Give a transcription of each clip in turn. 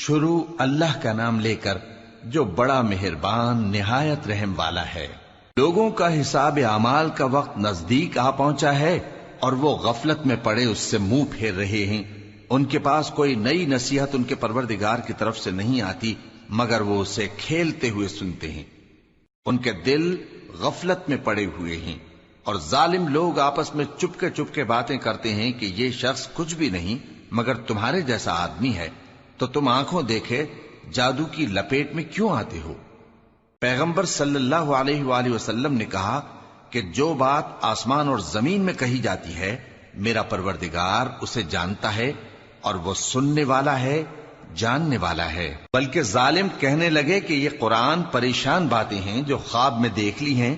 شروع اللہ کا نام لے کر جو بڑا مہربان نہایت رحم والا ہے۔ لوگوں کا حساب اعمال کا وقت نزدیک آ پہنچا ہے اور وہ غفلت میں پڑے اس سے منہ پھیر رہے ہیں۔ ان کے پاس کوئی نئی نصیحت ان کے پروردگار کی طرف سے نہیں آتی مگر وہ اسے کھیلتے ہوئے سنتے ہیں۔ ان کے دل غفلت میں پڑے ہوئے ہیں اور ظالم لوگ آپس میں چپکے باتیں کرتے ہیں کہ یہ شخص کچھ بھی نہیں مگر تمہارے جیسا آدمی ہے، تو تم آنکھوں دیکھے جادو کی لپیٹ میں کیوں آتے ہو؟ پیغمبر صلی اللہ علیہ وآلہ وسلم نے کہا کہ جو بات آسمان اور زمین میں کہی جاتی ہے میرا پروردگار اسے جانتا ہے اور وہ سننے والا ہے، جاننے والا ہے۔ بلکہ ظالم کہنے لگے کہ یہ قرآن پریشان باتیں ہیں جو خواب میں دیکھ لی ہیں،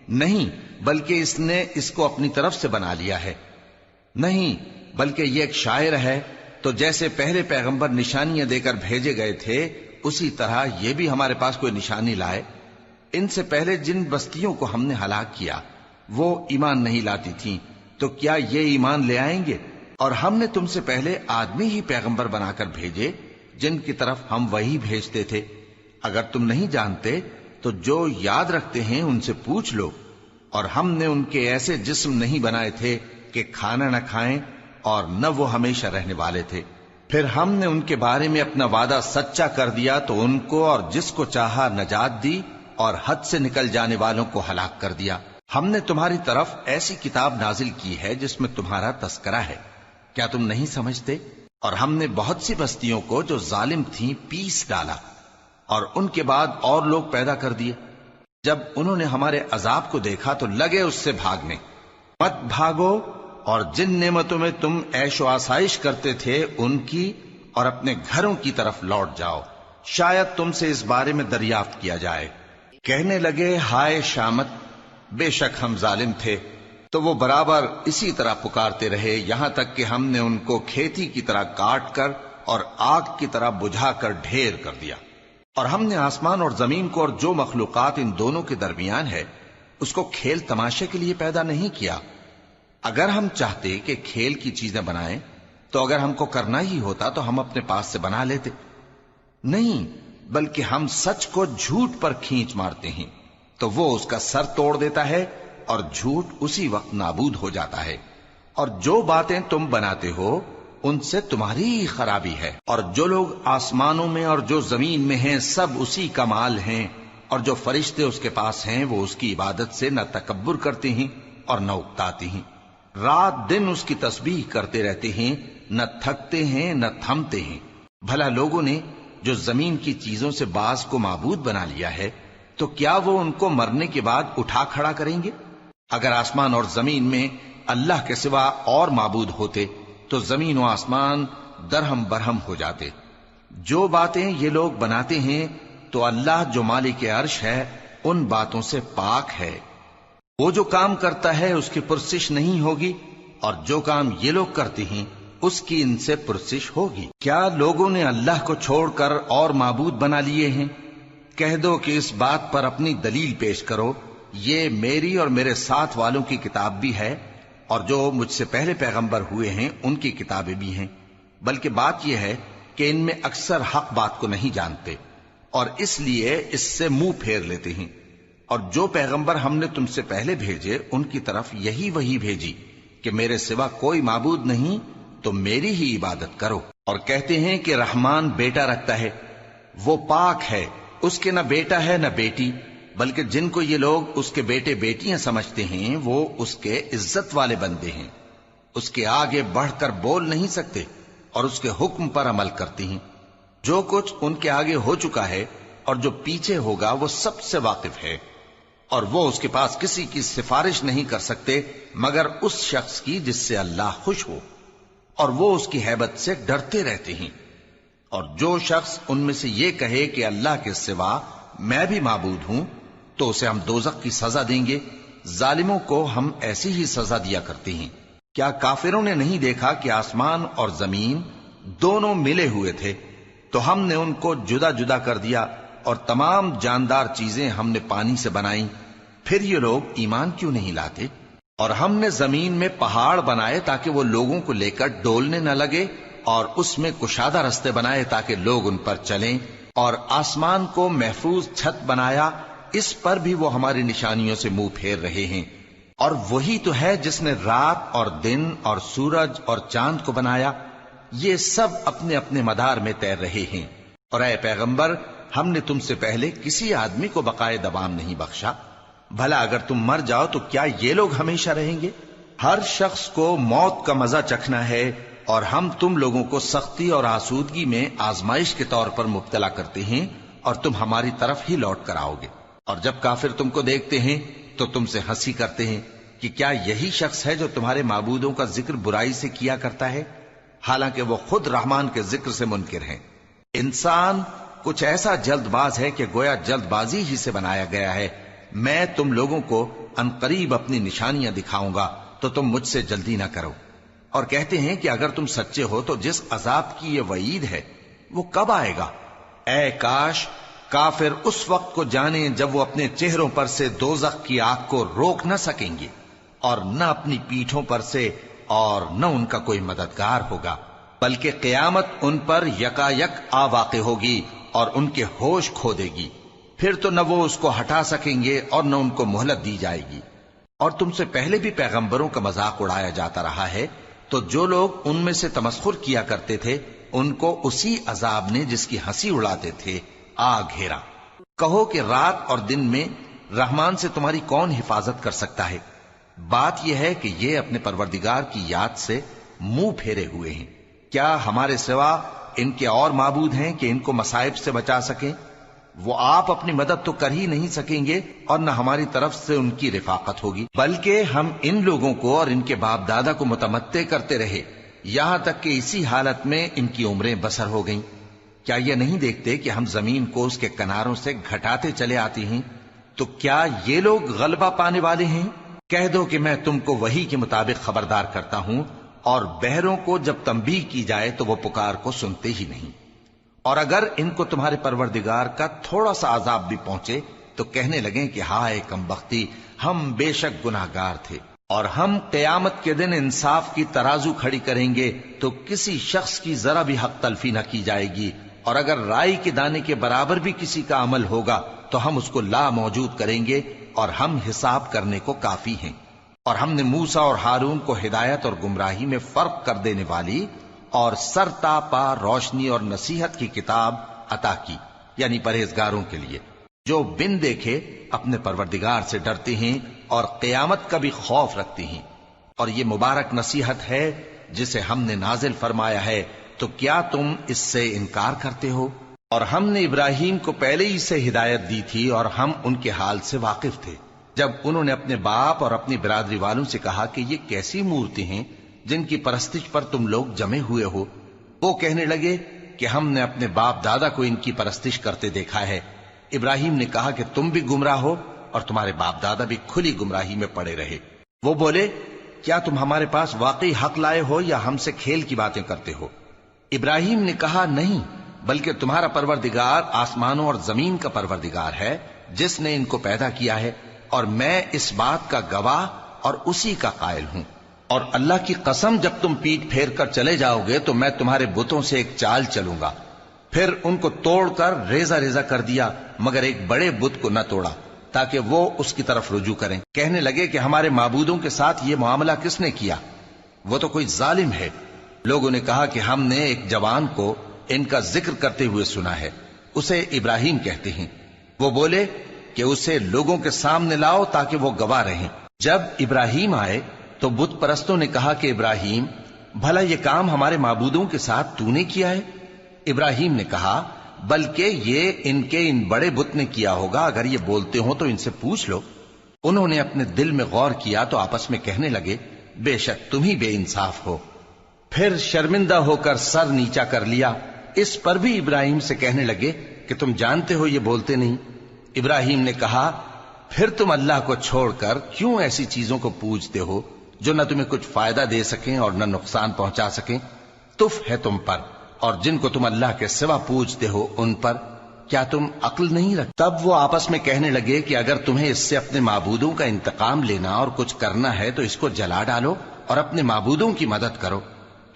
نہیں بلکہ اس نے اس کو اپنی طرف سے بنا لیا ہے، نہیں بلکہ یہ ایک شاعر ہے۔ تو جیسے پہلے پیغمبر نشانیاں دے کر بھیجے گئے تھے اسی طرح یہ بھی ہمارے پاس کوئی نشانی لائے۔ ان سے پہلے جن بستیوں کو ہم نے ہلاک کیا وہ ایمان نہیں لاتی تھیں، تو کیا یہ ایمان لے آئیں گے؟ اور ہم نے تم سے پہلے آدمی ہی پیغمبر بنا کر بھیجے جن کی طرف ہم وہی بھیجتے تھے۔ اگر تم نہیں جانتے تو جو یاد رکھتے ہیں ان سے پوچھ لو۔ اور ہم نے ان کے ایسے جسم نہیں بنائے تھے کہ کھانا نہ کھائیں اور نہ وہ ہمیشہ رہنے والے تھے۔ پھر ہم نے ان کے بارے میں اپنا وعدہ سچا کر دیا تو ان کو اور جس کو چاہا نجات دی اور حد سے نکل جانے والوں کو ہلاک کر دیا۔ ہم نے تمہاری طرف ایسی کتاب نازل کی ہے جس میں تمہارا تذکرہ ہے، کیا تم نہیں سمجھتے؟ اور ہم نے بہت سی بستیوں کو جو ظالم تھیں پیس ڈالا اور ان کے بعد اور لوگ پیدا کر دیے۔ جب انہوں نے ہمارے عذاب کو دیکھا تو لگے اس سے بھاگنے۔ مت بھاگو اور جن نعمتوں میں تم عیش و آسائش کرتے تھے ان کی اور اپنے گھروں کی طرف لوٹ جاؤ، شاید تم سے اس بارے میں دریافت کیا جائے۔ کہنے لگے ہائے شامت، بے شک ہم ظالم تھے، تو وہ برابر اسی طرح پکارتے رہے یہاں تک کہ ہم نے ان کو کھیتی کی طرح کاٹ کر اور آگ کی طرح بجھا کر ڈھیر کر دیا۔ اور ہم نے آسمان اور زمین کو اور جو مخلوقات ان دونوں کے درمیان ہے اس کو کھیل تماشے کے لیے پیدا نہیں کیا۔ اگر ہم چاہتے کہ کھیل کی چیزیں بنائیں تو اگر ہم کو کرنا ہی ہوتا تو ہم اپنے پاس سے بنا لیتے، نہیں بلکہ ہم سچ کو جھوٹ پر کھینچ مارتے ہیں تو وہ اس کا سر توڑ دیتا ہے اور جھوٹ اسی وقت نابود ہو جاتا ہے۔ اور جو باتیں تم بناتے ہو ان سے تمہاری ہی خرابی ہے۔ اور جو لوگ آسمانوں میں اور جو زمین میں ہیں سب اسی کا مال ہیں، اور جو فرشتے اس کے پاس ہیں وہ اس کی عبادت سے نہ تکبر کرتے ہیں اور نہ اکتاتے ہیں، رات دن اس کی تسبیح کرتے رہتے ہیں، نہ تھکتے ہیں نہ تھمتے ہیں۔ بھلا لوگوں نے جو زمین کی چیزوں سے بعض کو معبود بنا لیا ہے تو کیا وہ ان کو مرنے کے بعد اٹھا کھڑا کریں گے؟ اگر آسمان اور زمین میں اللہ کے سوا اور معبود ہوتے تو زمین و آسمان درہم برہم ہو جاتے۔ جو باتیں یہ لوگ بناتے ہیں تو اللہ جو مالک عرش ہے ان باتوں سے پاک ہے۔ وہ جو کام کرتا ہے اس کی پرسش نہیں ہوگی، اور جو کام یہ لوگ کرتے ہیں اس کی ان سے پرسش ہوگی۔ کیا لوگوں نے اللہ کو چھوڑ کر اور معبود بنا لیے ہیں؟ کہہ دو کہ اس بات پر اپنی دلیل پیش کرو، یہ میری اور میرے ساتھ والوں کی کتاب بھی ہے اور جو مجھ سے پہلے پیغمبر ہوئے ہیں ان کی کتابیں بھی ہیں، بلکہ بات یہ ہے کہ ان میں اکثر حق بات کو نہیں جانتے اور اس لیے اس سے منہ پھیر لیتے ہیں۔ اور جو پیغمبر ہم نے تم سے پہلے بھیجے ان کی طرف یہی وحی بھیجی کہ میرے سوا کوئی معبود نہیں تو میری ہی عبادت کرو۔ اور کہتے ہیں کہ رحمان بیٹا رکھتا ہے، وہ پاک ہے، اس کے نہ بیٹا ہے نہ بیٹی، بلکہ جن کو یہ لوگ اس کے بیٹے بیٹیاں سمجھتے ہیں وہ اس کے عزت والے بندے ہیں، اس کے آگے بڑھ کر بول نہیں سکتے اور اس کے حکم پر عمل کرتے ہیں۔ جو کچھ ان کے آگے ہو چکا ہے اور جو پیچھے ہوگا وہ سب سے واقف ہے، اور وہ اس کے پاس کسی کی سفارش نہیں کر سکتے مگر اس شخص کی جس سے اللہ خوش ہو، اور وہ اس کی ہیبت سے ڈرتے رہتے ہیں۔ اور جو شخص ان میں سے یہ کہے کہ اللہ کے سوا میں بھی معبود ہوں تو اسے ہم دوزخ کی سزا دیں گے، ظالموں کو ہم ایسی ہی سزا دیا کرتے ہیں۔ کیا کافروں نے نہیں دیکھا کہ آسمان اور زمین دونوں ملے ہوئے تھے تو ہم نے ان کو جدا جدا کر دیا اور تمام جاندار چیزیں ہم نے پانی سے بنائیں، پھر یہ لوگ ایمان کیوں نہیں لاتے؟ اور ہم نے زمین میں پہاڑ بنائے تاکہ وہ لوگوں کو لے کر ڈولنے نہ لگے اور اس میں کشادہ رستے بنائے تاکہ لوگ ان پر چلیں، اور آسمان کو محفوظ چھت بنایا، اس پر بھی وہ ہماری نشانیوں سے منہ پھیر رہے ہیں۔ اور وہی تو ہے جس نے رات اور دن اور سورج اور چاند کو بنایا، یہ سب اپنے اپنے مدار میں تیر رہے ہیں۔ اور اے پیغمبر، ہم نے تم سے پہلے کسی آدمی کو بقائے دوام نہیں بخشا، بھلا اگر تم مر جاؤ تو کیا یہ لوگ ہمیشہ رہیں گے؟ ہر شخص کو موت کا مزہ چکھنا ہے، اور ہم تم لوگوں کو سختی اور آسودگی میں آزمائش کے طور پر مبتلا کرتے ہیں، اور تم ہماری طرف ہی لوٹ کر آؤ گے۔ اور جب کافر تم کو دیکھتے ہیں تو تم سے ہنسی کرتے ہیں کہ کیا یہی شخص ہے جو تمہارے معبودوں کا ذکر برائی سے کیا کرتا ہے، حالانکہ وہ خود رحمان کے ذکر سے منکر ہیں۔ انسان کچھ ایسا جلد باز ہے کہ گویا جلد بازی ہی سے بنایا گیا ہے۔ میں تم لوگوں کو عنقریب اپنی نشانیاں دکھاؤں گا تو تم مجھ سے جلدی نہ کرو۔ اور کہتے ہیں کہ اگر تم سچے ہو تو جس عذاب کی یہ وعید ہے وہ کب آئے گا؟ اے کاش کافر اس وقت کو جانیں جب وہ اپنے چہروں پر سے دوزخ کی آگ کو روک نہ سکیں گے، اور نہ اپنی پیٹھوں پر سے، اور نہ ان کا کوئی مددگار ہوگا، بلکہ قیامت ان پر یکا یک آ واقع ہوگی اور ان کے ہوش کھو دے گی، پھر تو نہ وہ اس کو ہٹا سکیں گے اور نہ ان کو مہلت دی جائے گی۔ اور تم سے پہلے بھی پیغمبروں کا مذاق اڑایا جاتا رہا ہے، تو جو لوگ ان میں سے تمسخر کیا کرتے تھے ان کو اسی عذاب نے جس کی ہنسی اڑاتے تھے آ گھیرا۔ کہو کہ رات اور دن میں رحمان سے تمہاری کون حفاظت کر سکتا ہے؟ بات یہ ہے کہ یہ اپنے پروردگار کی یاد سے منہ پھیرے ہوئے ہیں۔ کیا ہمارے سوا ان کے اور معبود ہیں کہ ان کو مصائب سے بچا سکیں؟ وہ آپ اپنی مدد تو کر ہی نہیں سکیں گے، اور نہ ہماری طرف سے ان کی رفاقت ہوگی، بلکہ ہم ان لوگوں کو اور ان کے باپ دادا کو متمتع کرتے رہے، یہاں تک کہ اسی حالت میں ان کی عمریں بسر ہو گئیں۔ کیا یہ نہیں دیکھتے کہ ہم زمین کو اس کے کناروں سے گھٹاتے چلے آتے ہیں؟ تو کیا یہ لوگ غلبہ پانے والے ہیں؟ کہہ دو کہ میں تم کو وحی کے مطابق خبردار کرتا ہوں، اور بہروں کو جب تنبیہ کی جائے تو وہ پکار کو سنتے ہی نہیں۔ اور اگر ان کو تمہارے پروردگار کا تھوڑا سا عذاب بھی پہنچے تو کہنے لگیں کہ ہائے کم بختی، ہم بے شک گناہگار تھے۔ اور ہم قیامت کے دن انصاف کی ترازو کھڑی کریں گے تو کسی شخص کی ذرا بھی حق تلفی نہ کی جائے گی، اور اگر رائی کے دانے کے برابر بھی کسی کا عمل ہوگا تو ہم اس کو لا موجود کریں گے، اور ہم حساب کرنے کو کافی ہیں۔ اور ہم نے موسیٰ اور ہارون کو ہدایت اور گمراہی میں فرق کر دینے والی اور سر تا پا روشنی اور نصیحت کی کتاب عطا کی، یعنی پرہیزگاروں کے لیے جو بن دیکھے اپنے پروردگار سے ڈرتے ہیں اور قیامت کا بھی خوف رکھتے ہیں۔ اور یہ مبارک نصیحت ہے جسے ہم نے نازل فرمایا ہے، تو کیا تم اس سے انکار کرتے ہو؟ اور ہم نے ابراہیم کو پہلے ہی سے ہدایت دی تھی، اور ہم ان کے حال سے واقف تھے جب انہوں نے اپنے باپ اور اپنی برادری والوں سے کہا کہ یہ کیسی مورتی ہیں جن کی پرستش پر تم لوگ جمے ہوئے ہو؟ وہ کہنے لگے کہ ہم نے اپنے باپ دادا کو ان کی پرستش کرتے دیکھا ہے۔ ابراہیم نے کہا کہ تم بھی گمراہ ہو اور تمہارے باپ دادا بھی کھلی گمراہی میں پڑے رہے۔ وہ بولے کیا تم ہمارے پاس واقعی حق لائے ہو یا ہم سے کھیل کی باتیں کرتے ہو؟ ابراہیم نے کہا نہیں، بلکہ تمہارا پروردگار آسمانوں اور زمین کا پروردگار ہے جس نے ان کو پیدا کیا ہے، اور میں اس بات کا گواہ اور اسی کا قائل ہوں۔ اور اللہ کی قسم جب تم پیٹ پھیر کر چلے جاؤ گے تو میں تمہارے بتوں سے ایک چال چلوں گا۔ پھر ان کو توڑ کر ریزہ ریزہ کر دیا، مگر ایک بڑے بت کو نہ توڑا تاکہ وہ اس کی طرف رجوع کریں۔ کہنے لگے کہ ہمارے معبودوں کے ساتھ یہ معاملہ کس نے کیا؟ وہ تو کوئی ظالم ہے۔ لوگوں نے کہا کہ ہم نے ایک جوان کو ان کا ذکر کرتے ہوئے سنا ہے، اسے ابراہیم کہتے ہیں۔ وہ بولے کہ اسے لوگوں کے سامنے لاؤ تاکہ وہ گواہ رہیں۔ جب ابراہیم آئے تو بت پرستوں نے کہا کہ ابراہیم، بھلا یہ کام ہمارے معبودوں کے ساتھ تو نے کیا ہے؟ ابراہیم نے کہا بلکہ یہ ان کے ان بڑے بت نے کیا ہوگا، اگر یہ بولتے ہوں تو ان سے پوچھ لو۔ انہوں نے اپنے دل میں غور کیا تو آپس میں کہنے لگے بے شک تم ہی بے انصاف ہو۔ پھر شرمندہ ہو کر سر نیچا کر لیا۔ اس پر بھی ابراہیم سے کہنے لگے کہ تم جانتے ہو یہ بولتے نہیں۔ ابراہیم نے کہا پھر تم اللہ کو چھوڑ کر کیوں ایسی چیزوں کو پوجتے ہو جو نہ تمہیں کچھ فائدہ دے سکیں اور نہ نقصان پہنچا سکیں؟ تف ہے تم پر اور جن کو تم اللہ کے سوا پوجتے ہو ان پر، کیا تم عقل نہیں رکھتے؟ تب وہ آپس میں کہنے لگے کہ اگر تمہیں اس سے اپنے معبودوں کا انتقام لینا اور کچھ کرنا ہے تو اس کو جلا ڈالو اور اپنے معبودوں کی مدد کرو۔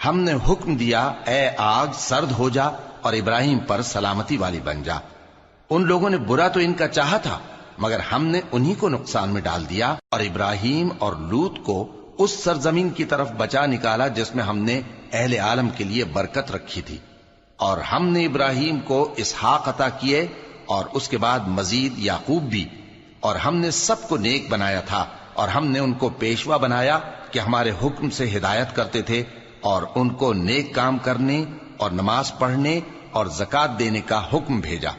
ہم نے حکم دیا اے آگ سرد ہو جا اور ابراہیم پر سلامتی والی بن جا۔ ان لوگوں نے برا تو ان کا چاہا تھا، مگر ہم نے انہی کو نقصان میں ڈال دیا اور ابراہیم اور لوط کو اس سرزمین کی طرف بچا نکالا جس میں ہم نے اہل عالم کے لیے برکت رکھی تھی۔ اور ہم نے ابراہیم کو اسحاق عطا کیے اور اس کے بعد مزید یعقوب بھی، اور ہم نے سب کو نیک بنایا تھا، اور ہم نے ان کو پیشوا بنایا کہ ہمارے حکم سے ہدایت کرتے تھے، اور ان کو نیک کام کرنے اور نماز پڑھنے اور زکوٰۃ دینے کا حکم بھیجا،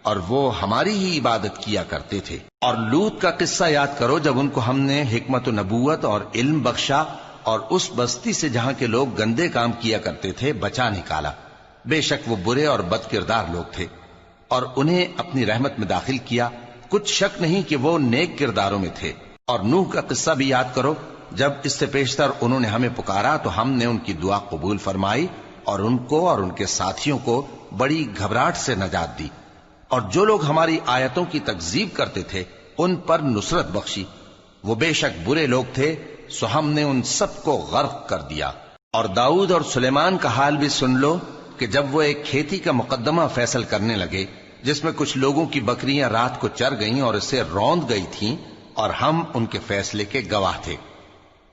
اور وہ ہماری ہی عبادت کیا کرتے تھے۔ اور لوط کا قصہ یاد کرو جب ان کو ہم نے حکمت و نبوت اور علم بخشا اور اس بستی سے جہاں کے لوگ گندے کام کیا کرتے تھے بچا نکالا۔ بے شک وہ برے اور بد کردار لوگ تھے، اور انہیں اپنی رحمت میں داخل کیا، کچھ شک نہیں کہ وہ نیک کرداروں میں تھے۔ اور نوح کا قصہ بھی یاد کرو جب اس سے پیشتر انہوں نے ہمیں پکارا تو ہم نے ان کی دعا قبول فرمائی اور ان کو اور ان کے ساتھیوں کو بڑی گھبراہٹ سے نجات دی، اور جو لوگ ہماری آیتوں کی تکذیب کرتے تھے ان پر نصرت بخشی۔ وہ بے شک برے لوگ تھے، سو ہم نے ان سب کو غرق کر دیا۔ اور داؤد اور سلیمان کا حال بھی سن لو کہ جب وہ ایک کھیتی کا مقدمہ فیصل کرنے لگے جس میں کچھ لوگوں کی بکریاں رات کو چر گئیں اور اسے روند گئی تھیں، اور ہم ان کے فیصلے کے گواہ تھے،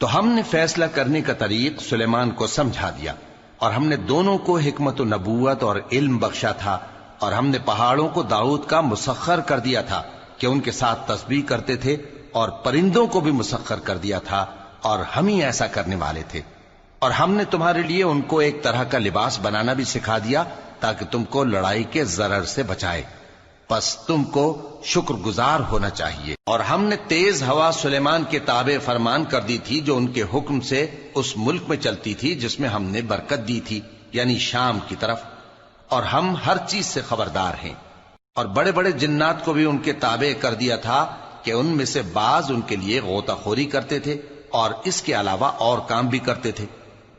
تو ہم نے فیصلہ کرنے کا طریق سلیمان کو سمجھا دیا، اور ہم نے دونوں کو حکمت و نبوت اور علم بخشا تھا، اور ہم نے پہاڑوں کو داؤد کا مسخر کر دیا تھا کہ ان کے ساتھ تسبیح کرتے تھے، اور پرندوں کو بھی مسخر کر دیا تھا، اور ہم ہی ایسا کرنے والے تھے۔ اور ہم نے تمہارے لیے ان کو ایک طرح کا لباس بنانا بھی سکھا دیا تاکہ تم کو لڑائی کے ضرر سے بچائے، پس تم کو شکر گزار ہونا چاہیے۔ اور ہم نے تیز ہوا سلیمان کے تابع فرمان کر دی تھی جو ان کے حکم سے اس ملک میں چلتی تھی جس میں ہم نے برکت دی تھی، یعنی شام کی طرف، اور ہم ہر چیز سے خبردار ہیں۔ اور بڑے بڑے جنات کو بھی ان کے تابع کر دیا تھا کہ ان میں سے بعض ان کے لیے غوطہ خوری کرتے تھے اور اس کے علاوہ اور کام بھی کرتے تھے،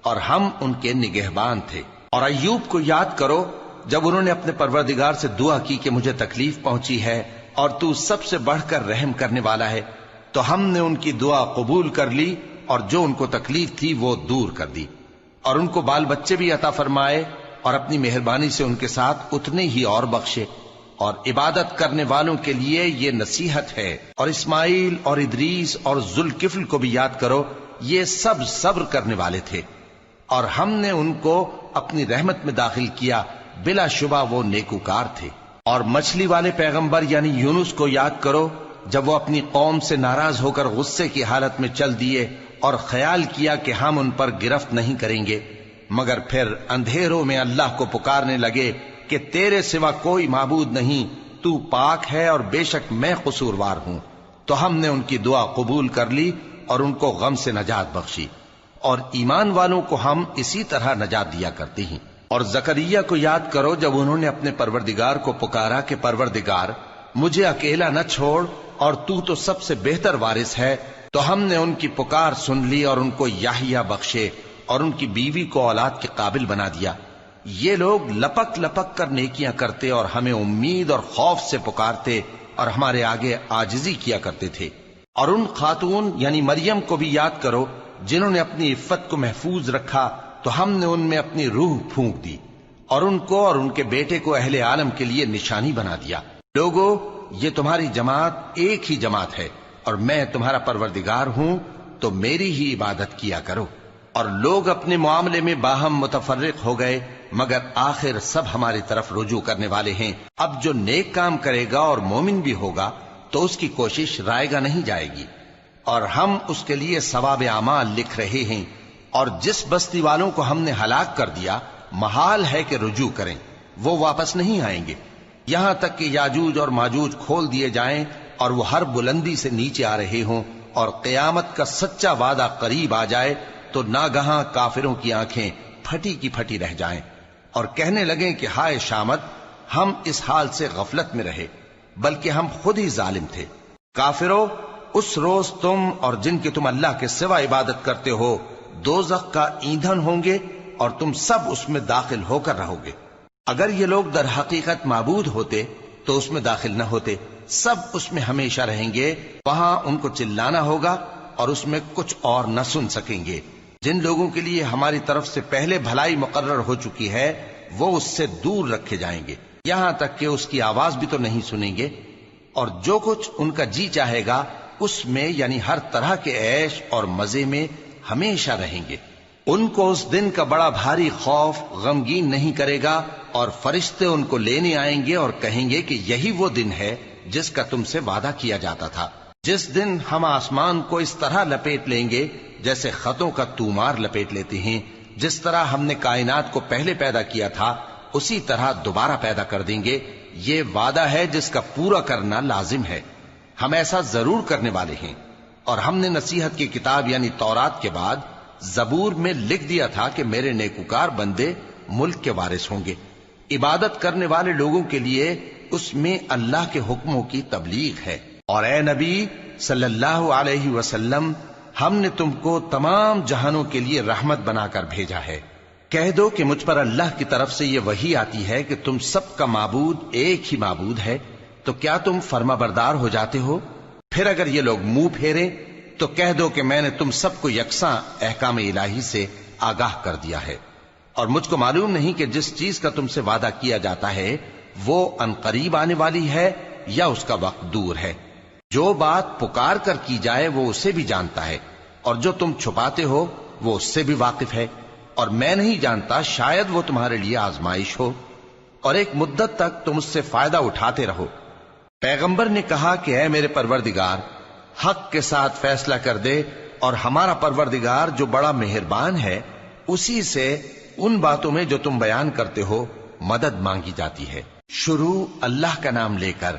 اور ہم ان کے نگہبان تھے۔ اور ایوب کو یاد کرو جب انہوں نے اپنے پروردگار سے دعا کی کہ مجھے تکلیف پہنچی ہے اور تو سب سے بڑھ کر رحم کرنے والا ہے، تو ہم نے ان کی دعا قبول کر لی اور جو ان کو تکلیف تھی وہ دور کر دی، اور ان کو بال بچے بھی عطا فرمائے، اور اپنی مہربانی سے ان کے ساتھ اتنے ہی اور بخشے۔ اور عبادت کرنے والوں کے لیے یہ نصیحت ہے۔ اور اسماعیل اور ادریس اور ذوالکفل کو بھی یاد کرو، یہ سب صبر کرنے والے تھے، اور ہم نے ان کو اپنی رحمت میں داخل کیا، بلا شبہ وہ نیکوکار تھے۔ اور مچھلی والے پیغمبر یعنی یونس کو یاد کرو جب وہ اپنی قوم سے ناراض ہو کر غصے کی حالت میں چل دیے اور خیال کیا کہ ہم ان پر گرفت نہیں کریں گے، مگر پھر اندھیروں میں اللہ کو پکارنے لگے کہ تیرے سوا کوئی معبود نہیں، تو پاک ہے اور بے شک میں قصوروار ہوں، تو ہم نے ان کی دعا قبول کر لی اور ان کو غم سے نجات بخشی، اور ایمان والوں کو ہم اسی طرح نجات دیا کرتے ہیں۔ اور زکریا کو یاد کرو جب انہوں نے اپنے پروردگار کو پکارا کہ پروردگار مجھے اکیلا نہ چھوڑ اور تو سب سے بہتر وارث ہے، تو ہم نے ان کی پکار سن لی اور ان کو یحییٰ بخشے اور ان کی بیوی کو اولاد کے قابل بنا دیا۔ یہ لوگ لپک لپک کر نیکیاں کرتے اور ہمیں امید اور خوف سے پکارتے اور ہمارے آگے عاجزی کیا کرتے تھے۔ اور ان خاتون یعنی مریم کو بھی یاد کرو جنہوں نے اپنی عفت کو محفوظ رکھا، تو ہم نے ان میں اپنی روح پھونک دی اور ان کو اور ان کے بیٹے کو اہل عالم کے لیے نشانی بنا دیا۔ لوگو، یہ تمہاری جماعت ایک ہی جماعت ہے اور میں تمہارا پروردگار ہوں، تو میری ہی عبادت کیا کرو۔ اور لوگ اپنے معاملے میں باہم متفرق ہو گئے، مگر آخر سب ہماری طرف رجوع کرنے والے ہیں۔ اب جو نیک کام کرے گا اور مومن بھی ہوگا تو اس کی کوشش رائے گا نہیں جائے گی، اور ہم اس کے لیے ثواب اعمال لکھ رہے ہیں۔ اور جس بستی والوں کو ہم نے ہلاک کر دیا محال ہے کہ رجوع کریں، وہ واپس نہیں آئیں گے، یہاں تک کہ یاجوج اور ماجوج کھول دیے جائیں اور وہ ہر بلندی سے نیچے آ رہے ہوں، اور قیامت کا سچا وعدہ قریب آ جائے تو ناگہاں کافروں کی آنکھیں پھٹی کی پھٹی رہ جائیں اور کہنے لگیں کہ ہائے شامت، ہم اس حال سے غفلت میں رہے، بلکہ ہم خود ہی ظالم تھے۔ کافرو، اس روز تم اور جن کی تم اللہ کے سوا عبادت کرتے ہو دوزخ کا ایندھن ہوں گے اور تم سب اس میں داخل ہو کر رہو گے۔ اگر یہ لوگ در حقیقت معبود ہوتے تو اس میں داخل نہ ہوتے، سب اس میں ہمیشہ رہیں گے، وہاں ان کو چلانا ہوگا اور اس میں کچھ اور نہ سن سکیں گے۔ جن لوگوں کے لیے ہماری طرف سے پہلے بھلائی مقرر ہو چکی ہے وہ اس سے دور رکھے جائیں گے، یہاں تک کہ اس کی آواز بھی تو نہیں سنیں گے، اور جو کچھ ان کا جی چاہے گا اس میں یعنی ہر طرح کے عیش اور مزے میں ہمیشہ رہیں گے۔ ان کو اس دن کا بڑا بھاری خوف غمگین نہیں کرے گا، اور فرشتے ان کو لینے آئیں گے اور کہیں گے کہ یہی وہ دن ہے جس کا تم سے وعدہ کیا جاتا تھا، جس دن ہم آسمان کو اس طرح لپیٹ لیں گے جیسے خطوں کا تومار لپیٹ لیتے ہیں، جس طرح ہم نے کائنات کو پہلے پیدا کیا تھا اسی طرح دوبارہ پیدا کر دیں گے۔ یہ وعدہ ہے جس کا پورا کرنا لازم ہے، ہم ایسا ضرور کرنے والے ہیں۔ اور ہم نے نصیحت کی کتاب یعنی تورات کے بعد زبور میں لکھ دیا تھا کہ میرے نیکوکار بندے ملک کے وارث ہوں گے۔ عبادت کرنے والے لوگوں کے لیے اس میں اللہ کے حکموں کی تبلیغ ہے۔ اور اے نبی صلی اللہ علیہ وسلم، ہم نے تم کو تمام جہانوں کے لیے رحمت بنا کر بھیجا ہے۔ کہہ دو کہ مجھ پر اللہ کی طرف سے یہ وحی آتی ہے کہ تم سب کا معبود ایک ہی معبود ہے، تو کیا تم فرما بردار ہو جاتے ہو؟ پھر اگر یہ لوگ منہ پھیریں تو کہہ دو کہ میں نے تم سب کو یکساں احکام الہی سے آگاہ کر دیا ہے، اور مجھ کو معلوم نہیں کہ جس چیز کا تم سے وعدہ کیا جاتا ہے وہ عنقریب آنے والی ہے یا اس کا وقت دور ہے۔ جو بات پکار کر کی جائے وہ اسے بھی جانتا ہے، اور جو تم چھپاتے ہو وہ اس سے بھی واقف ہے، اور میں نہیں جانتا شاید وہ تمہارے لیے آزمائش ہو، اور ایک مدت تک تم اس سے فائدہ اٹھاتے رہو۔ پیغمبر نے کہا کہ اے میرے پروردگار، حق کے ساتھ فیصلہ کر دے، اور ہمارا پروردگار جو بڑا مہربان ہے اسی سے ان باتوں میں جو تم بیان کرتے ہو مدد مانگی جاتی ہے۔ شروع اللہ کا نام لے کر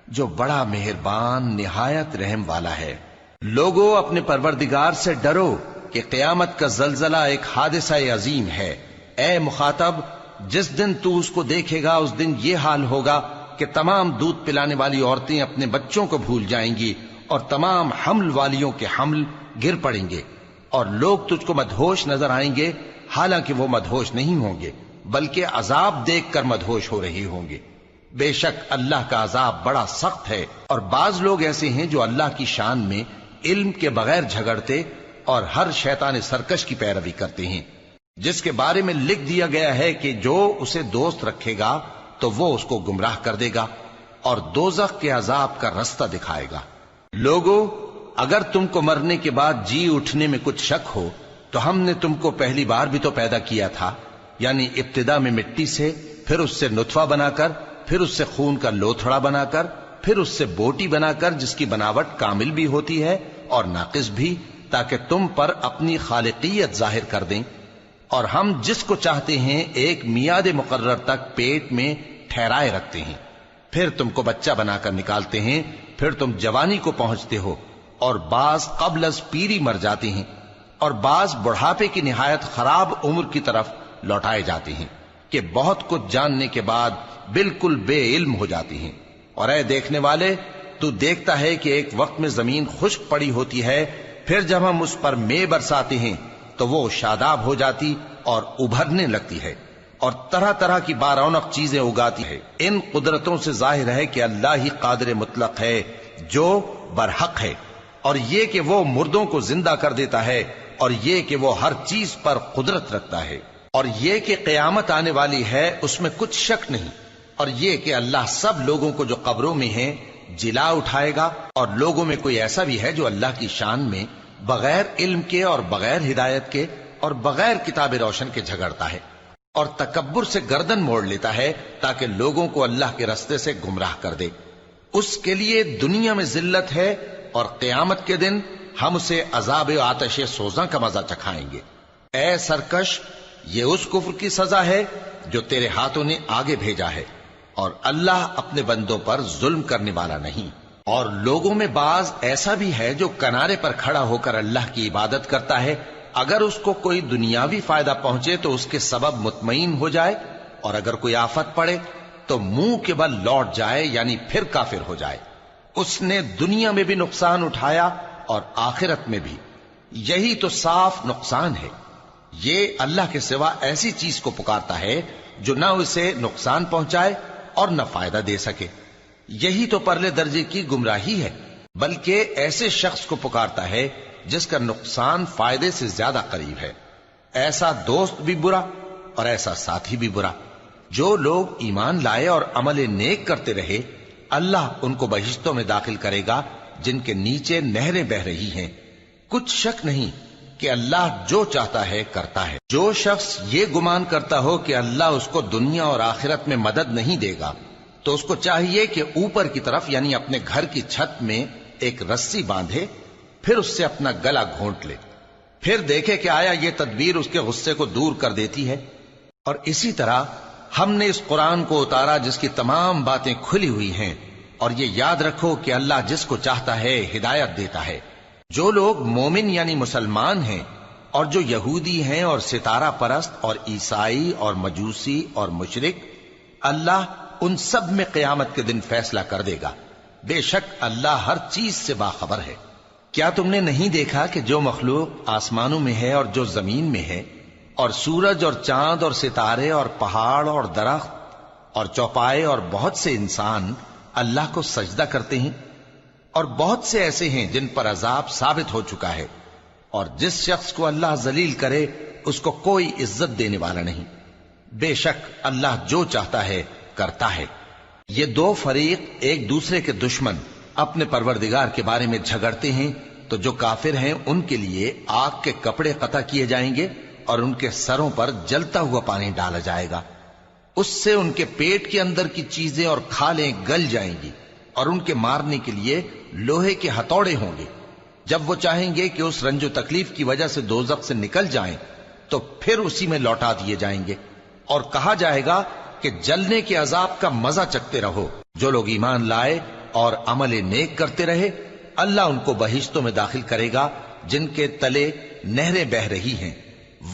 جو بڑا مہربان نہایت رحم والا ہے۔ لوگو اپنے پروردگار سے ڈرو کہ قیامت کا زلزلہ ایک حادثہ عظیم ہے۔ اے مخاطب، جس دن تو اس کو دیکھے گا اس دن یہ حال ہوگا کہ تمام دودھ پلانے والی عورتیں اپنے بچوں کو بھول جائیں گی، اور تمام حمل والیوں کے حمل گر پڑیں گے، اور لوگ تجھ کو مدہوش نظر آئیں گے، حالانکہ وہ مدہوش نہیں ہوں گے بلکہ عذاب دیکھ کر مدہوش ہو رہے ہوں گے۔ بے شک اللہ کا عذاب بڑا سخت ہے، اور بعض لوگ ایسے ہیں جو اللہ کی شان میں علم کے بغیر جھگڑتے اور ہر شیطان سرکش کی پیروی کرتے ہیں، جس کے بارے میں لکھ دیا گیا ہے کہ جو اسے دوست رکھے گا تو وہ اس کو گمراہ کر دے گا اور دوزخ کے عذاب کا رستہ دکھائے گا۔ لوگو، اگر تم کو مرنے کے بعد جی اٹھنے میں کچھ شک ہو تو ہم نے تم کو پہلی بار بھی تو پیدا کیا تھا، یعنی ابتدا میں مٹی سے، پھر اس سے نطفہ بنا کر، پھر اس سے خون کا لوتھڑا بنا کر، پھر اس سے بوٹی بنا کر جس کی بناوٹ کامل بھی ہوتی ہے اور ناقص بھی، تاکہ تم پر اپنی خالقیت ظاہر کر دیں۔ اور ہم جس کو چاہتے ہیں ایک میعاد مقرر تک پیٹ میں ٹھہرائے رکھتے ہیں، پھر تم کو بچہ بنا کر نکالتے ہیں، پھر تم جوانی کو پہنچتے ہو، اور بعض قبل از پیری مر جاتے ہیں، اور بعض بڑھاپے کی نہایت خراب عمر کی طرف لوٹائے جاتے ہیں کہ بہت کچھ جاننے کے بعد بالکل بے علم ہو جاتی ہیں۔ اور اے دیکھنے والے، تو دیکھتا ہے کہ ایک وقت میں زمین خشک پڑی ہوتی ہے، پھر جب ہم اس پر مے برساتے ہیں تو وہ شاداب ہو جاتی اور ابھرنے لگتی ہے، اور طرح طرح کی بارونق چیزیں اگاتی ہے۔ ان قدرتوں سے ظاہر ہے کہ اللہ ہی قادر مطلق ہے جو برحق ہے، اور یہ کہ وہ مردوں کو زندہ کر دیتا ہے، اور یہ کہ وہ ہر چیز پر قدرت رکھتا ہے، اور یہ کہ قیامت آنے والی ہے اس میں کچھ شک نہیں، اور یہ کہ اللہ سب لوگوں کو جو قبروں میں ہیں جلا اٹھائے گا، اور لوگوں میں کوئی ایسا بھی ہے جو اللہ کی شان میں بغیر علم کے اور بغیر ہدایت کے اور بغیر کتاب روشن کے جھگڑتا ہے، اور تکبر سے گردن موڑ لیتا ہے تاکہ لوگوں کو اللہ کے رستے سے گمراہ کر دے۔ اس کے لیے دنیا میں ذلت ہے، اور قیامت کے دن ہم اسے عذاب آتش سوزاں کا مزہ چکھائیں گے۔ اے سرکش، یہ اس کفر کی سزا ہے جو تیرے ہاتھوں نے آگے بھیجا ہے، اور اللہ اپنے بندوں پر ظلم کرنے والا نہیں۔ اور لوگوں میں بعض ایسا بھی ہے جو کنارے پر کھڑا ہو کر اللہ کی عبادت کرتا ہے، اگر اس کو کوئی دنیاوی فائدہ پہنچے تو اس کے سبب مطمئن ہو جائے، اور اگر کوئی آفت پڑے تو منہ کے بل لوٹ جائے، یعنی پھر کافر ہو جائے۔ اس نے دنیا میں بھی نقصان اٹھایا اور آخرت میں بھی، یہی تو صاف نقصان ہے۔ یہ اللہ کے سوا ایسی چیز کو پکارتا ہے جو نہ اسے نقصان پہنچائے اور نہ فائدہ دے سکے، یہی تو پرلے درجے کی گمراہی ہے۔ بلکہ ایسے شخص کو پکارتا ہے جس کا نقصان فائدے سے زیادہ قریب ہے۔ ایسا دوست بھی برا اور ایسا ساتھی بھی برا۔ جو لوگ ایمان لائے اور عمل نیک کرتے رہے، اللہ ان کو بہشتوں میں داخل کرے گا جن کے نیچے نہریں بہ رہی ہیں۔ کچھ شک نہیں کہ اللہ جو چاہتا ہے کرتا ہے۔ جو شخص یہ گمان کرتا ہو کہ اللہ اس کو دنیا اور آخرت میں مدد نہیں دے گا، تو اس کو چاہیے کہ اوپر کی طرف یعنی اپنے گھر کی چھت میں ایک رسی باندھے، پھر اس سے اپنا گلا گھونٹ لے، پھر دیکھے کہ آیا یہ تدبیر اس کے غصے کو دور کر دیتی ہے۔ اور اسی طرح ہم نے اس قرآن کو اتارا جس کی تمام باتیں کھلی ہوئی ہیں، اور یہ یاد رکھو کہ اللہ جس کو چاہتا ہے ہدایت دیتا ہے۔ جو لوگ مومن یعنی مسلمان ہیں اور جو یہودی ہیں اور ستارہ پرست اور عیسائی اور مجوسی اور مشرک، اللہ ان سب میں قیامت کے دن فیصلہ کر دے گا۔ بے شک اللہ ہر چیز سے باخبر ہے۔ کیا تم نے نہیں دیکھا کہ جو مخلوق آسمانوں میں ہے اور جو زمین میں ہے، اور سورج اور چاند اور ستارے اور پہاڑ اور درخت اور چوپائے اور بہت سے انسان اللہ کو سجدہ کرتے ہیں، اور بہت سے ایسے ہیں جن پر عذاب ثابت ہو چکا ہے، اور جس شخص کو اللہ ذلیل کرے اس کو کوئی عزت دینے والا نہیں۔ بے شک اللہ جو چاہتا ہے کرتا ہے۔ یہ دو فریق ایک دوسرے کے دشمن اپنے پروردگار کے بارے میں جھگڑتے ہیں، تو جو کافر ہیں ان کے لیے آگ کے کپڑے قطع کیے جائیں گے اور ان کے سروں پر جلتا ہوا پانی ڈالا جائے گا۔ اس سے ان کے پیٹ کے اندر کی چیزیں اور کھالیں گل جائیں گی، اور ان کے مارنے کے لیے لوہے کے ہتھوڑے ہوں گے۔ جب وہ چاہیں گے کہ اس رنج و تکلیف کی وجہ سے دوزخ سے نکل جائیں تو پھر اسی میں لوٹا دیے جائیں گے، اور کہا جائے گا کہ جلنے کے عذاب کا مزہ چکھتے رہو۔ جو لوگ ایمان لائے اور عمل نیک کرتے رہے، اللہ ان کو بہشتوں میں داخل کرے گا جن کے تلے نہریں بہ رہی ہیں۔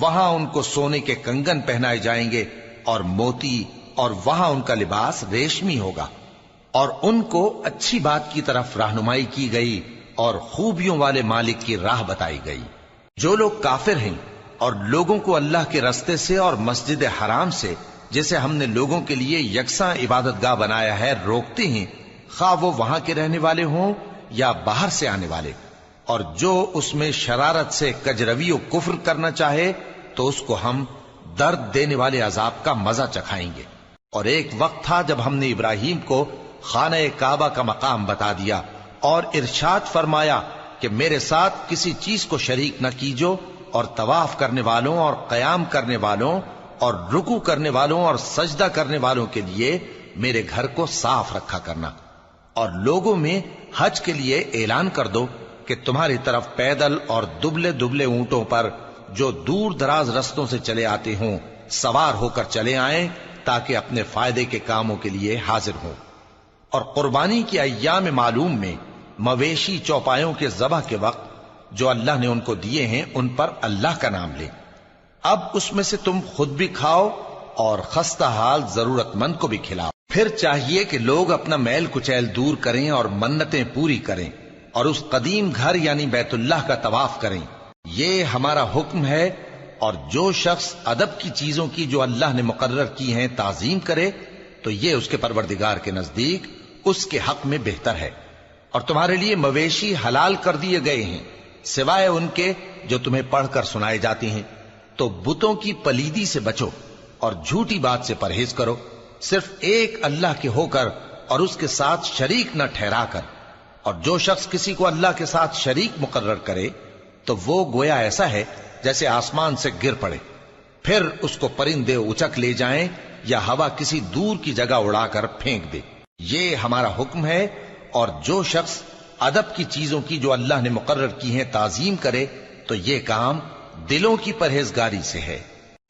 وہاں ان کو سونے کے کنگن پہنائے جائیں گے اور موتی، اور وہاں ان کا لباس ریشمی ہوگا، اور ان کو اچھی بات کی طرف رہنمائی کی گئی اور خوبیوں والے مالک کی راہ بتائی گئی۔ جو لوگ کافر ہیں اور لوگوں کو اللہ کے رستے سے اور مسجد حرام سے، جسے ہم نے لوگوں کے لیے یکساں عبادت گاہ بنایا ہے، روکتے ہیں، خواہ وہ وہاں کے رہنے والے ہوں یا باہر سے آنے والے، اور جو اس میں شرارت سے کجروی و کفر کرنا چاہے تو اس کو ہم درد دینے والے عذاب کا مزہ چکھائیں گے۔ اور ایک وقت تھا جب ہم نے ابراہیم کو خانہ کعبہ کا مقام بتا دیا اور ارشاد فرمایا کہ میرے ساتھ کسی چیز کو شریک نہ کیجو، اور طواف کرنے والوں اور قیام کرنے والوں اور رکوع کرنے والوں اور سجدہ کرنے والوں کے لیے میرے گھر کو صاف رکھا کرنا۔ اور لوگوں میں حج کے لیے اعلان کر دو کہ تمہاری طرف پیدل اور دبلے دبلے اونٹوں پر جو دور دراز رستوں سے چلے آتے ہوں سوار ہو کر چلے آئیں، تاکہ اپنے فائدے کے کاموں کے لیے حاضر ہوں۔ اور قربانی کی ایام معلوم میں مویشی چوپایوں کے ذبح کے وقت جو اللہ نے ان کو دیے ہیں ان پر اللہ کا نام لیں۔ اب اس میں سے تم خود بھی کھاؤ اور خستہ حال ضرورت مند کو بھی کھلاؤ۔ پھر چاہیے کہ لوگ اپنا میل کچیل دور کریں اور منتیں پوری کریں، اور اس قدیم گھر یعنی بیت اللہ کا طواف کریں۔ یہ ہمارا حکم ہے، اور جو شخص ادب کی چیزوں کی جو اللہ نے مقرر کی ہیں تعظیم کرے تو یہ اس کے پروردگار کے نزدیک اس کے حق میں بہتر ہے۔ اور تمہارے لیے مویشی حلال کر دیے گئے ہیں سوائے ان کے جو تمہیں پڑھ کر سنائے جاتے ہیں۔ تو بتوں کی پلیدی سے بچو اور جھوٹی بات سے پرہیز کرو، صرف ایک اللہ کے ہو کر اور اس کے ساتھ شریک نہ ٹھہرا کر۔ اور جو شخص کسی کو اللہ کے ساتھ شریک مقرر کرے تو وہ گویا ایسا ہے جیسے آسمان سے گر پڑے، پھر اس کو پرندے اچک لے جائیں یا ہوا کسی دور کی جگہ اڑا کر پھینک دے۔ یہ ہمارا حکم ہے، اور جو شخص ادب کی چیزوں کی جو اللہ نے مقرر کی ہیں تعظیم کرے تو یہ کام دلوں کی پرہیزگاری سے ہے۔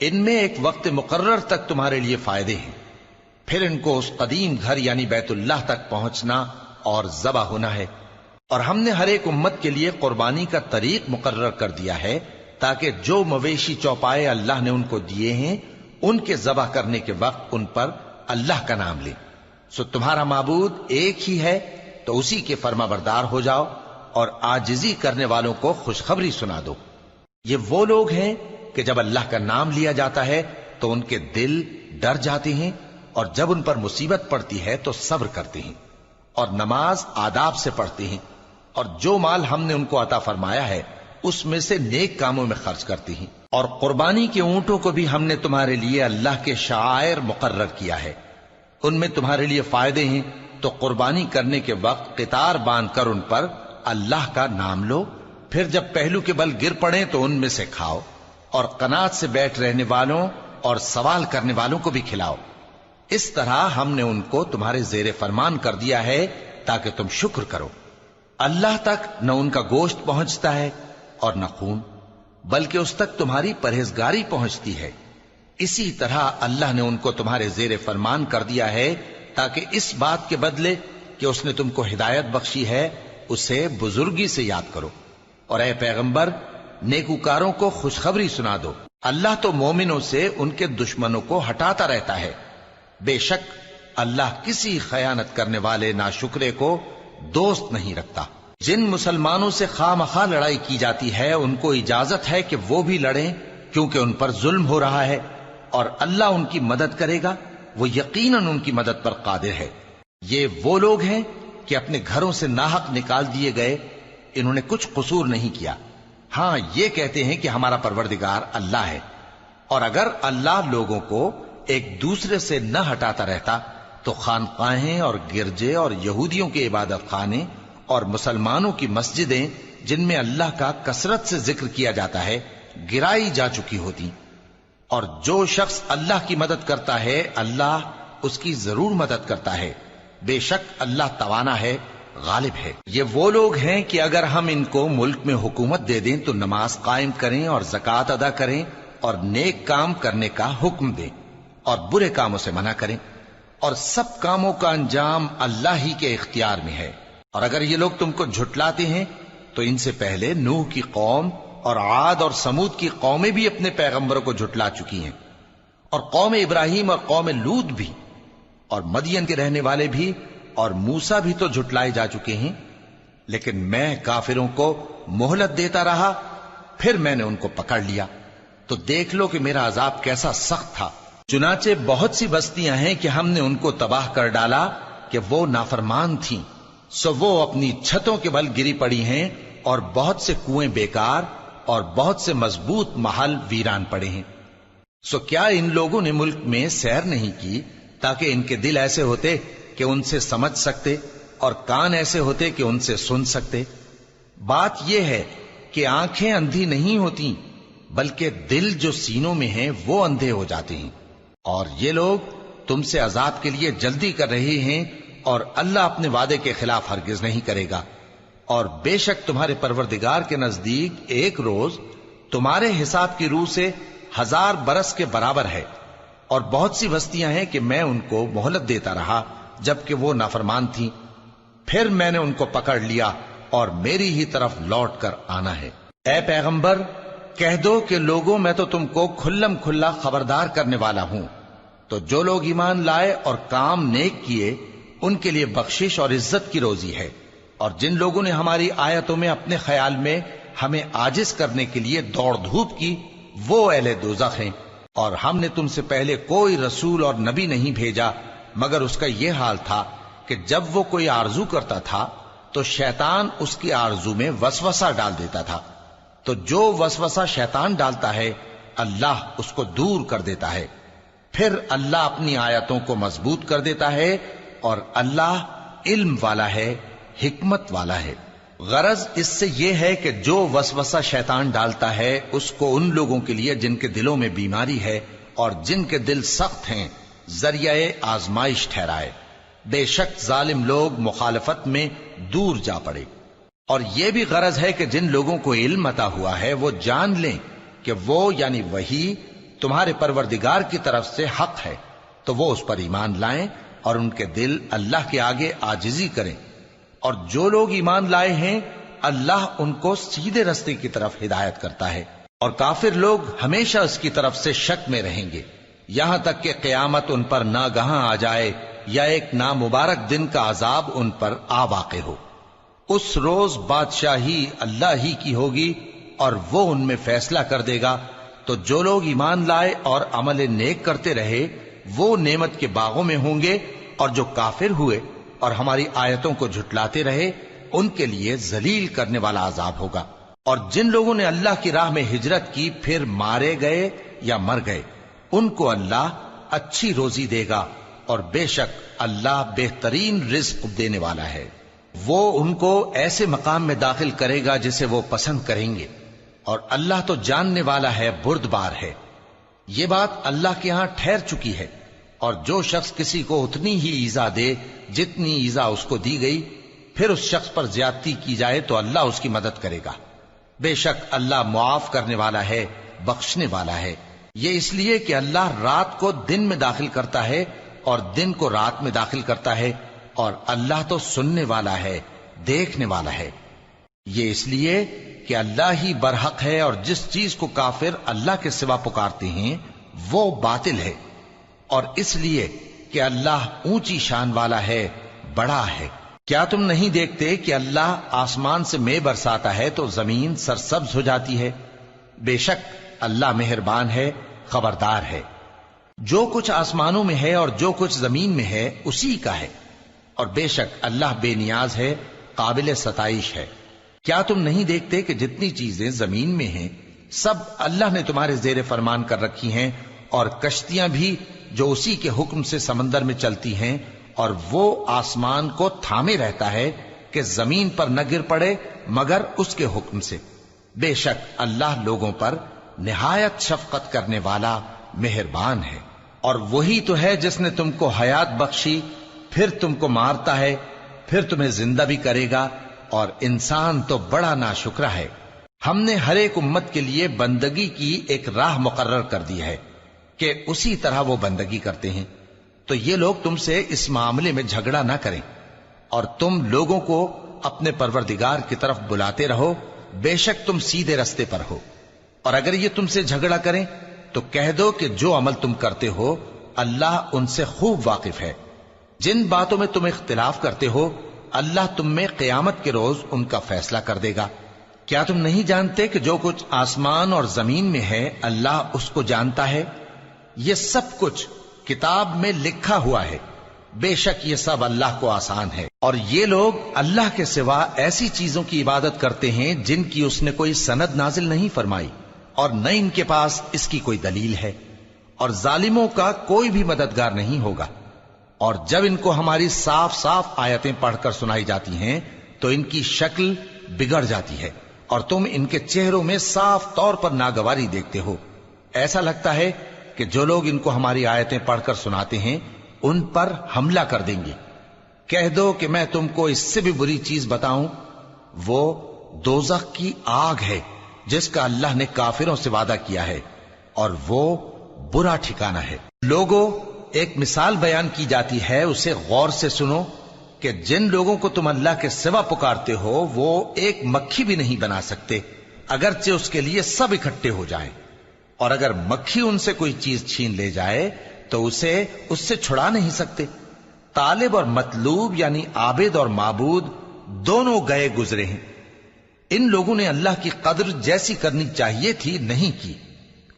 ان میں ایک وقت مقرر تک تمہارے لیے فائدے ہیں، پھر ان کو اس قدیم گھر یعنی بیت اللہ تک پہنچنا اور ذبح ہونا ہے۔ اور ہم نے ہر ایک امت کے لیے قربانی کا طریق مقرر کر دیا ہے، تاکہ جو مویشی چوپائے اللہ نے ان کو دیے ہیں ان کے ذبح کرنے کے وقت ان پر اللہ کا نام لیں۔ سو تمہارا معبود ایک ہی ہے، تو اسی کے فرما بردار ہو جاؤ اور عاجزی کرنے والوں کو خوشخبری سنا دو۔ یہ وہ لوگ ہیں کہ جب اللہ کا نام لیا جاتا ہے تو ان کے دل ڈر جاتے ہیں، اور جب ان پر مصیبت پڑتی ہے تو صبر کرتے ہیں، اور نماز آداب سے پڑھتے ہیں۔ اور جو مال ہم نے ان کو عطا فرمایا ہے اس میں سے نیک کاموں میں خرچ کرتی ہیں، اور قربانی کے اونٹوں کو بھی ہم نے تمہارے لیے اللہ کے شعائر مقرر کیا ہے، ان میں تمہارے لیے فائدے ہیں، تو قربانی کرنے کے وقت قطار باندھ کر ان پر اللہ کا نام لو، پھر جب پہلو کے بل گر پڑیں تو ان میں سے کھاؤ، اور قناعت سے بیٹھ رہنے والوں اور سوال کرنے والوں کو بھی کھلاؤ۔ اس طرح ہم نے ان کو تمہارے زیر فرمان کر دیا ہے تاکہ تم شکر کرو۔ اللہ تک نہ ان کا گوشت پہنچتا ہے اور نہ خون، بلکہ اس تک تمہاری پرہیزگاری پہنچتی ہے۔ اسی طرح اللہ نے ان کو تمہارے زیر فرمان کر دیا ہے تاکہ اس بات کے بدلے کہ اس نے تم کو ہدایت بخشی ہے اسے بزرگی سے یاد کرو۔ اور اے پیغمبر، نیکوکاروں کو خوشخبری سنا دو، اللہ تو مومنوں سے ان کے دشمنوں کو ہٹاتا رہتا ہے۔ بے شک اللہ کسی خیانت کرنے والے ناشکرے کو دوست نہیں رکھتا۔ جن مسلمانوں سے خواہ مخواہ لڑائی کی جاتی ہے ان کو اجازت ہے کہ وہ بھی لڑیں، کیونکہ ان پر ظلم ہو رہا ہے، اور اللہ ان کی مدد کرے گا، وہ یقیناً ان کی مدد پر قادر ہے۔ یہ وہ لوگ ہیں کہ اپنے گھروں سے ناحق نکال دیے گئے، انہوں نے کچھ قصور نہیں کیا، ہاں یہ کہتے ہیں کہ ہمارا پروردگار اللہ ہے۔ اور اگر اللہ لوگوں کو ایک دوسرے سے نہ ہٹاتا رہتا تو خانقاہیں اور گرجے اور یہودیوں کے عبادت خانے اور مسلمانوں کی مسجدیں جن میں اللہ کا کثرت سے ذکر کیا جاتا ہے گرائی جا چکی ہوتی۔ اور جو شخص اللہ کی مدد کرتا ہے اللہ اس کی ضرور مدد کرتا ہے، بے شک اللہ توانا ہے، غالب ہے۔ یہ وہ لوگ ہیں کہ اگر ہم ان کو ملک میں حکومت دے دیں تو نماز قائم کریں اور زکوٰۃ ادا کریں اور نیک کام کرنے کا حکم دیں اور برے کاموں سے منع کریں، اور سب کاموں کا انجام اللہ ہی کے اختیار میں ہے۔ اور اگر یہ لوگ تم کو جھٹلاتے ہیں تو ان سے پہلے نوح کی قوم اور عاد اور سمود کی قومیں بھی اپنے پیغمبروں کو جھٹلا چکی ہیں، اور قوم ابراہیم اور قوم لوط بھی، اور مدین کے رہنے والے بھی، اور موسیٰ بھی تو جھٹلائے جا چکے ہیں۔ لیکن میں کافروں کو مہلت دیتا رہا، پھر میں نے ان کو پکڑ لیا، تو دیکھ لو کہ میرا عذاب کیسا سخت تھا۔ چنانچہ بہت سی بستیاں ہیں کہ ہم نے ان کو تباہ کر ڈالا کہ وہ نافرمان تھیں، سو وہ اپنی چھتوں کے بل گری پڑی ہیں، اور بہت سے کنویں بیکار اور بہت سے مضبوط محل ویران پڑے ہیں۔ سو کیا ان لوگوں نے ملک میں سیر نہیں کی تاکہ ان کے دل ایسے ہوتے کہ ان سے سمجھ سکتے اور کان ایسے ہوتے کہ ان سے سن سکتے؟ بات یہ ہے کہ آنکھیں اندھی نہیں ہوتی، بلکہ دل جو سینوں میں ہیں وہ اندھے ہو جاتے ہیں۔ اور یہ لوگ تم سے عذاب کے لیے جلدی کر رہے ہیں، اور اللہ اپنے وعدے کے خلاف ہرگز نہیں کرے گا۔ اور بے شک تمہارے پروردگار کے نزدیک ایک روز تمہارے حساب کی روح سے 1000 برس کے برابر ہے۔ اور بہت سی بستیاں ہیں کہ میں ان کو مہلت دیتا رہا جبکہ وہ نافرمان تھیں، پھر میں نے ان کو پکڑ لیا اور میری ہی طرف لوٹ کر آنا ہے۔ اے پیغمبر، کہہ دو کہ لوگوں میں تو تم کو کھلم کھلا خبردار کرنے والا ہوں، تو جو لوگ ایمان لائے اور کام نیک کیے ان کے لیے بخشش اور عزت کی روزی ہے، اور جن لوگوں نے ہماری آیتوں میں اپنے خیال میں ہمیں عاجز کرنے کے لیے دوڑ دھوپ کی وہ اہل دوزخ ہیں۔ اور ہم نے تم سے پہلے کوئی رسول اور نبی نہیں بھیجا مگر اس کا یہ حال تھا کہ جب وہ کوئی آرزو کرتا تھا تو شیطان اس کی آرزو میں وسوسہ ڈال دیتا تھا، تو جو وسوسہ شیطان ڈالتا ہے اللہ اس کو دور کر دیتا ہے، پھر اللہ اپنی آیتوں کو مضبوط کر دیتا ہے، اور اللہ علم والا ہے، حکمت والا ہے۔ غرض اس سے یہ ہے کہ جو وسوسہ شیطان ڈالتا ہے اس کو ان لوگوں کے لیے جن کے دلوں میں بیماری ہے اور جن کے دل سخت ہیں ذریعہ آزمائش ٹھہرائے۔ بے شک ظالم لوگ مخالفت میں دور جا پڑے۔ اور یہ بھی غرض ہے کہ جن لوگوں کو علم عطا ہوا ہے وہ جان لیں کہ وہ یعنی وحی تمہارے پروردگار کی طرف سے حق ہے، تو وہ اس پر ایمان لائیں اور ان کے دل اللہ کے آگے عاجزی کریں۔ اور جو لوگ ایمان لائے ہیں اللہ ان کو سیدھے رستے کی طرف ہدایت کرتا ہے، اور کافر لوگ ہمیشہ اس کی طرف سے شک میں رہیں گے یہاں تک کہ قیامت ان پر ناگہاں آ جائے یا ایک نامبارک دن کا عذاب ان پر آ واقع ہو۔ اس روز بادشاہی اللہ ہی کی ہوگی اور وہ ان میں فیصلہ کر دے گا، تو جو لوگ ایمان لائے اور عمل نیک کرتے رہے وہ نعمت کے باغوں میں ہوں گے، اور جو کافر ہوئے اور ہماری آیتوں کو جھٹلاتے رہے ان کے لیے ذلیل کرنے والا عذاب ہوگا۔ اور جن لوگوں نے اللہ کی راہ میں ہجرت کی پھر مارے گئے یا مر گئے، ان کو اللہ اچھی روزی دے گا، اور بے شک اللہ بہترین رزق دینے والا ہے۔ وہ ان کو ایسے مقام میں داخل کرے گا جسے وہ پسند کریں گے، اور اللہ تو جاننے والا ہے، بردبار ہے۔ یہ بات اللہ کے ہاں ٹھہر چکی ہے، اور جو شخص کسی کو اتنی ہی ایذا دے جتنی ایذا اس کو دی گئی، پھر اس شخص پر زیادتی کی جائے تو اللہ اس کی مدد کرے گا۔ بے شک اللہ معاف کرنے والا ہے، بخشنے والا ہے۔ یہ اس لیے کہ اللہ رات کو دن میں داخل کرتا ہے اور دن کو رات میں داخل کرتا ہے، اور اللہ تو سننے والا ہے، دیکھنے والا ہے۔ یہ اس لیے کہ اللہ ہی برحق ہے، اور جس چیز کو کافر اللہ کے سوا پکارتے ہیں وہ باطل ہے، اور اس لیے کہ اللہ اونچی شان والا ہے، بڑا ہے۔ کیا تم نہیں دیکھتے کہ اللہ آسمان سے مے برساتا ہے تو زمین سرسبز ہو جاتی ہے؟ بے شک اللہ مہربان ہے، خبردار ہے۔ جو کچھ آسمانوں میں ہے اور جو کچھ زمین میں ہے اسی کا ہے، اور بے شک اللہ بے نیاز ہے، قابل ستائش ہے۔ کیا تم نہیں دیکھتے کہ جتنی چیزیں زمین میں ہیں سب اللہ نے تمہارے زیر فرمان کر رکھی ہیں، اور کشتیاں بھی جو اسی کے حکم سے سمندر میں چلتی ہیں، اور وہ آسمان کو تھامے رہتا ہے کہ زمین پر نہ گر پڑے مگر اس کے حکم سے۔ بے شک اللہ لوگوں پر نہایت شفقت کرنے والا، مہربان ہے۔ اور وہی تو ہے جس نے تم کو حیات بخشی، پھر تم کو مارتا ہے، پھر تمہیں زندہ بھی کرے گا، اور انسان تو بڑا ناشکرا ہے۔ ہم نے ہر ایک امت کے لیے بندگی کی ایک راہ مقرر کر دی ہے کہ اسی طرح وہ بندگی کرتے ہیں، تو یہ لوگ تم سے اس معاملے میں جھگڑا نہ کریں، اور تم لوگوں کو اپنے پروردگار کی طرف بلاتے رہو، بے شک تم سیدھے رستے پر ہو۔ اور اگر یہ تم سے جھگڑا کریں تو کہہ دو کہ جو عمل تم کرتے ہو اللہ ان سے خوب واقف ہے۔ جن باتوں میں تم اختلاف کرتے ہو اللہ تم میں قیامت کے روز ان کا فیصلہ کر دے گا۔ کیا تم نہیں جانتے کہ جو کچھ آسمان اور زمین میں ہے اللہ اس کو جانتا ہے؟ یہ سب کچھ کتاب میں لکھا ہوا ہے، بے شک یہ سب اللہ کو آسان ہے۔ اور یہ لوگ اللہ کے سوا ایسی چیزوں کی عبادت کرتے ہیں جن کی اس نے کوئی سند نازل نہیں فرمائی، اور نہ ان کے پاس اس کی کوئی دلیل ہے، اور ظالموں کا کوئی بھی مددگار نہیں ہوگا۔ اور جب ان کو ہماری صاف صاف آیتیں پڑھ کر سنائی جاتی ہیں تو ان کی شکل بگڑ جاتی ہے، اور تم ان کے چہروں میں صاف طور پر ناگواری دیکھتے ہو۔ ایسا لگتا ہے کہ جو لوگ ان کو ہماری آیتیں پڑھ کر سناتے ہیں ان پر حملہ کر دیں گے۔ کہہ دو کہ میں تم کو اس سے بھی بری چیز بتاؤں، وہ دوزخ کی آگ ہے جس کا اللہ نے کافروں سے وعدہ کیا ہے، اور وہ برا ٹھکانہ ہے۔ لوگوں، ایک مثال بیان کی جاتی ہے، اسے غور سے سنو کہ جن لوگوں کو تم اللہ کے سوا پکارتے ہو وہ ایک مکھی بھی نہیں بنا سکتے اگرچہ اس کے لیے سب اکٹھے ہو جائیں، اور اگر مکھی ان سے کوئی چیز چھین لے جائے تو اسے اس سے چھڑا نہیں سکتے۔ طالب اور مطلوب یعنی عابد اور معبود دونوں گئے گزرے ہیں۔ ان لوگوں نے اللہ کی قدر جیسی کرنی چاہیے تھی نہیں کی۔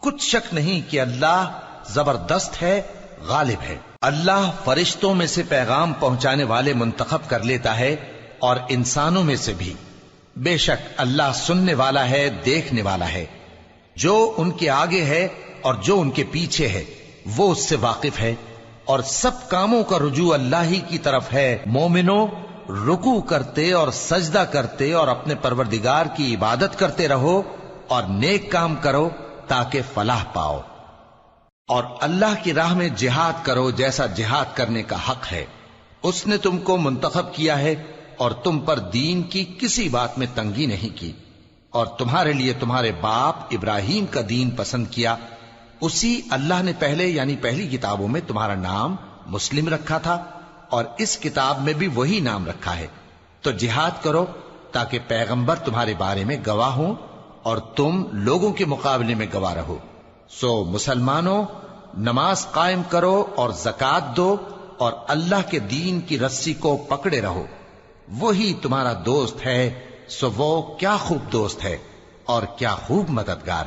کچھ شک نہیں کہ اللہ زبردست ہے، غالب ہے۔ اللہ فرشتوں میں سے پیغام پہنچانے والے منتخب کر لیتا ہے اور انسانوں میں سے بھی۔ بے شک اللہ سننے والا ہے، دیکھنے والا ہے۔ جو ان کے آگے ہے اور جو ان کے پیچھے ہے وہ اس سے واقف ہے، اور سب کاموں کا رجوع اللہ ہی کی طرف ہے۔ مومنوں، رکوع کرتے اور سجدہ کرتے اور اپنے پروردگار کی عبادت کرتے رہو اور نیک کام کرو تاکہ فلاح پاؤ، اور اللہ کی راہ میں جہاد کرو جیسا جہاد کرنے کا حق ہے۔ اس نے تم کو منتخب کیا ہے اور تم پر دین کی کسی بات میں تنگی نہیں کی، اور تمہارے لیے تمہارے باپ ابراہیم کا دین پسند کیا۔ اسی اللہ نے پہلے یعنی پہلی کتابوں میں تمہارا نام مسلم رکھا تھا، اور اس کتاب میں بھی وہی نام رکھا ہے۔ تو جہاد کرو تاکہ پیغمبر تمہارے بارے میں گواہ ہوں اور تم لوگوں کے مقابلے میں گواہ رہو۔ سو مسلمانوں، نماز قائم کرو اور زکوٰۃ دو اور اللہ کے دین کی رسی کو پکڑے رہو، وہی تمہارا دوست ہے۔ سو وہ کیا خوب دوست ہے اور کیا خوب مددگار ہے۔